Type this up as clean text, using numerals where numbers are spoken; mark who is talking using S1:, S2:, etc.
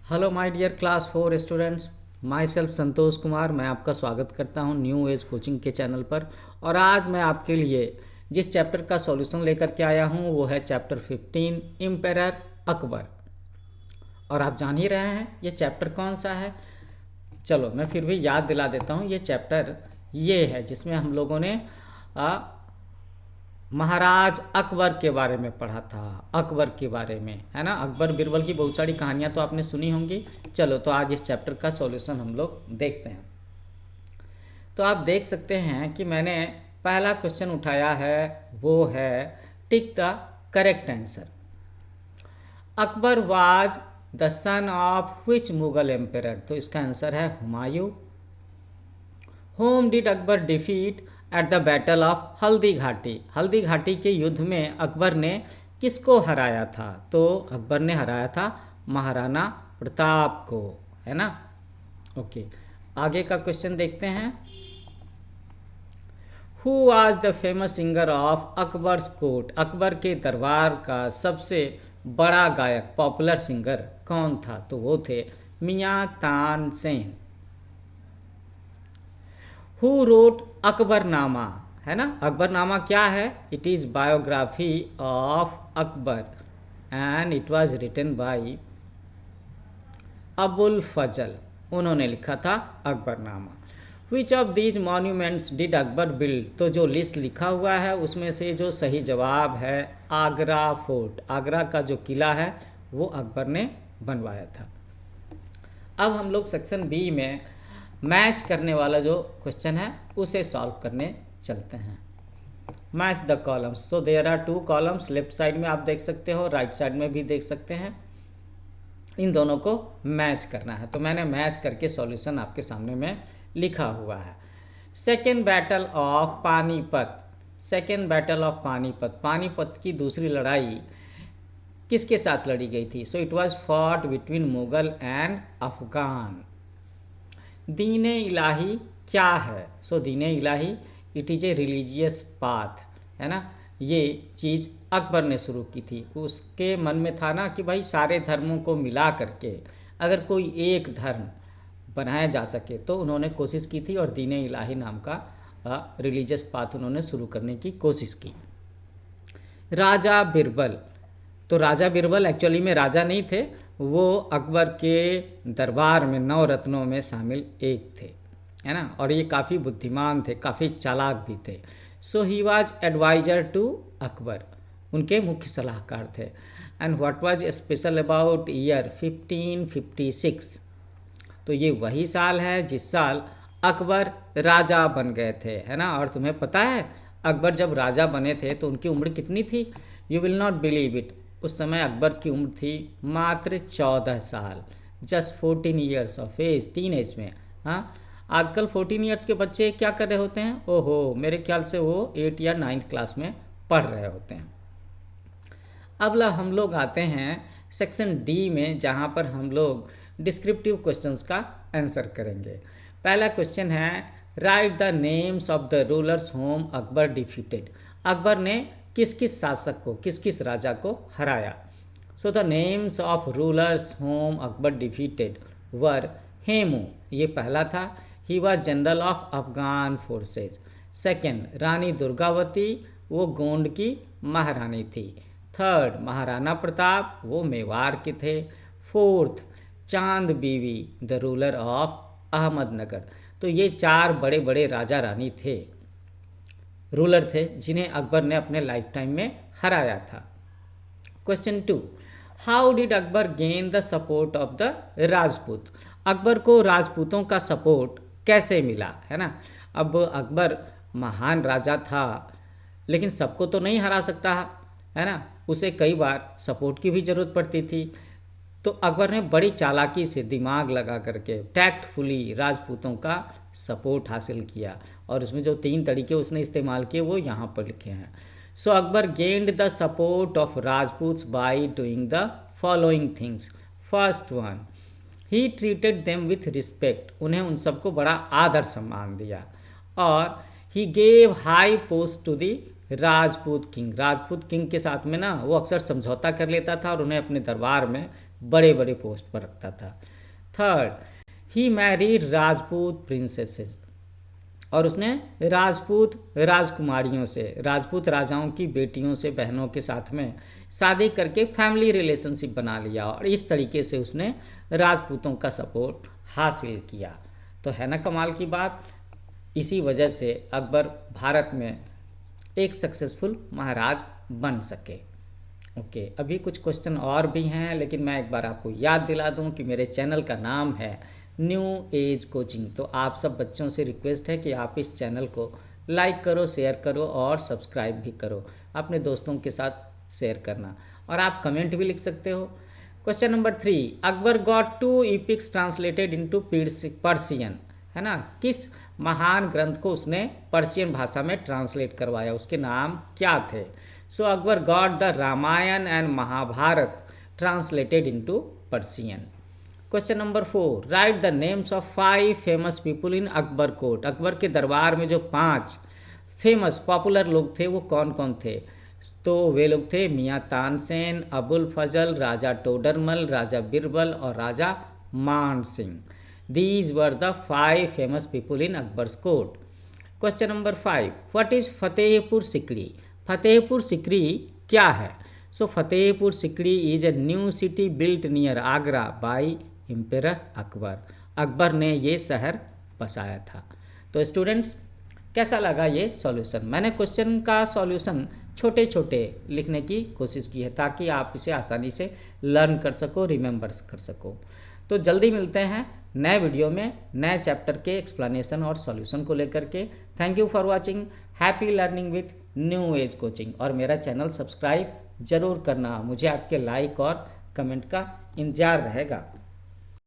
S1: Hello my dear class 4 students, myself Santosh Kumar. मैं आपका स्वागत करता हूं न्यू एज कोचिंग के चैनल पर। और आज मैं आपके लिए जिस चैप्टर का सॉल्यूशन लेकर के आया हूं वो है चैप्टर 15 एम्परर अकबर। और आप जान ही रहे हैं ये चैप्टर कौन सा है। चलो मैं फिर भी याद दिला देता हूं। ये चैप्टर ये है जिसमें हम लोगों ने महाराज अकबर के बारे में पढ़ा था। अकबर के बारे में, है ना। अकबर बिरबल की बहुत सारी कहानियां तो आपने सुनी होंगी। चलो तो आज इस चैप्टर का सॉल्यूशन हम लोग देखते हैं। तो आप देख सकते हैं कि मैंने पहला क्वेश्चन उठाया है, वो है tick the correct answer. Akbar was the son of which Mughal emperor. तो इसका आंसर है Humayun. Home did Akbar defeat at the battle of Haldi Ghati. Haldi Ghati के युद्ध में अकबर ने किसको हराया था? तो अकबर ने हराया था महाराणा प्रताप को, है ना। ओके, आगे का क्वेश्चन देखते हैं। Who was the famous singer of Akbar's court. Akbar के दरबार का सबसे बड़ा गायक, पॉपुलर सिंगर कौन था? तो वो थे मियाँ तानसेन। हु रोट अकबरनामा, है ना। अकबरनामा क्या है? It is biography of Akbar and it was written by Abul Fazal. उन्होंने लिखा था Akbarnama. Which of these monuments did Akbar build. तो जो लिस्ट लिखा हुआ है उसमें से जो सही जवाब है आगरा फोर्ट। आगरा का जो किला है वो अकबर ने बनवाया था। अब हम लोग सेक्शन बी में मैच करने वाला जो क्वेश्चन है उसे सॉल्व करने चलते हैं। Match the columns. So there are two columns. Left side में आप देख सकते हो, राइट साइड में भी देख सकते हैं। इन दोनों को मैच करना है। तो मैंने मैच करके सॉल्यूशन आपके सामने में लिखा हुआ है। Second battle of Panipat. Second battle of Panipat, Panipat की दूसरी लड़ाई किसके साथ लड़ी गई थी? So it was fought between Mughal and Afghan. Din Ilahi क्या है? So Din Ilahi it is a religious path, है ना। ये चीज़ अकबर ने शुरू की थी। उसके मन में था ना कि भाई सारे धर्मों को मिला करके अगर कोई एक धर्म बनाया जा सके, तो उन्होंने कोशिश की थी और दीन इलाही नाम का रिलीजियस पाथ उन्होंने शुरू करने की कोशिश की। राजा बिरबल। तो राजा बिरबल एक्चुअली में राजा नहीं थे, वो अकबर के दरबार में 9 रत्नों में शामिल एक थे, है ना। और ये काफ़ी बुद्धिमान थे, काफ़ी चालाक भी थे। So he was advisor to Akbar, उनके मुख्य सलाहकार थे। And what was special about year 1556। तो ये वही साल है जिस साल अकबर राजा बन गए थे, है ना। और तुम्हें पता है अकबर जब राजा बने थे तो उनकी उम्र कितनी थी? You will not believe it. उस समय अकबर की उम्र थी मात्र 14 साल, just 14 years of age, teenage में। हाँ, आजकल 14 ईयर्स के बच्चे क्या कर रहे होते हैं? ओहो, मेरे ख्याल से वो 8 या 9th क्लास में पढ़ रहे होते हैं। अब हम लोग आते हैं सेक्शन डी में, जहाँ पर हम लोग डिस्क्रिप्टिव क्वेश्चंस का आंसर करेंगे। पहला क्वेश्चन है right the names of the rulers whom Akbar defeated. Akbar ने किस किस शासक को, किस किस राजा को हराया? So the names of rulers whom Akbar defeated were Hemu, ये पहला था। He was general of Afghan forces. Second, Rani Durgavati, वो गोंड की महारानी थी। थर्ड, महाराणा प्रताप, वो मेवाड़ के थे। फोर्थ, चांद बीवी, द रूलर ऑफ अहमदनगर। तो ये 4 बड़े बड़े राजा रानी थे, रूलर थे, जिन्हें अकबर ने अपने लाइफ टाइम में हराया था। Question 2, how did Akbar gain the support of the Rajput. Akbar को राजपूतों का सपोर्ट कैसे मिला, है ना। अब अकबर महान राजा था लेकिन सबको तो नहीं हरा सकता, है ना। उसे कई बार सपोर्ट की भी ज़रूरत पड़ती थी। तो अकबर ने बड़ी चालाकी से दिमाग लगा करके टैक्टफुली राजपूतों का सपोर्ट हासिल किया। और उसमें जो 3 तरीके उसने इस्तेमाल किए वो यहाँ पर लिखे हैं। So Akbar gained the support of Rajputs by doing the following things. First one, he treated them with respect, उन्हें उन सबको बड़ा आदर सम्मान दिया। और he gave high post to the Rajput king. Rajput king के साथ में ना वो अक्सर समझौता कर लेता था और उन्हें अपने दरबार में बड़े बड़े पोस्ट पर रखता था। Third, he married Rajput princesses, और उसने राजपूत राजकुमारियों से, राजपूत राजाओं की बेटियों से, बहनों के साथ में शादी करके फैमिली रिलेशनशिप बना लिया, और इस तरीके से उसने राजपूतों का सपोर्ट हासिल किया। तो है ना कमाल की बात। इसी वजह से अकबर भारत में एक सक्सेसफुल महाराज बन सके। ओके, अभी कुछ क्वेश्चन और भी हैं, लेकिन मैं एक बार आपको याद दिला दूं कि मेरे चैनल का नाम है न्यू एज कोचिंग। तो आप सब बच्चों से रिक्वेस्ट है कि आप इस चैनल को लाइक करो, शेयर करो और सब्सक्राइब भी करो। अपने दोस्तों के साथ शेयर करना, और आप कमेंट भी लिख सकते हो। Question number 3, Akbar got 2 epics translated into Persian, है ना। किस महान ग्रंथ को उसने पर्शियन भाषा में ट्रांसलेट करवाया, उसके नाम क्या थे। So Akbar got the Ramayana and Mahabharata translated into Persian. Question number 4, write the names of 5 famous people in Akbar court. Akbar के दरबार में जो 5 फेमस पॉपुलर लोग थे वो कौन कौन थे। तो वे लोग थे मियाँ तानसेन, अबुल फजल, राजा टोडरमल, राजा बिरबल और राजा मान Singh. These were the 5 famous people in Akbar's court. Question number 5. What is Fatehpur Sikri? Fatehpur Sikri क्या है? So Fatehpur Sikri is a new city built near Agra by Emperor Akbar. Akbar ने ये शहर बसाया था। तो स्टूडेंट्स, कैसा लगा ये सॉल्यूशन? मैंने क्वेश्चन का सॉल्यूशन छोटे छोटे लिखने की कोशिश की है ताकि आप इसे आसानी से लर्न कर सको, रिमेंबर कर सको। तो जल्दी मिलते हैं नए वीडियो में नए चैप्टर के एक्सप्लेनेशन और सॉल्यूशन को लेकर के। Thank you for watching, happy learning with new age coaching. और मेरा चैनल सब्सक्राइब जरूर करना, मुझे आपके लाइक और कमेंट का इंतजार रहेगा।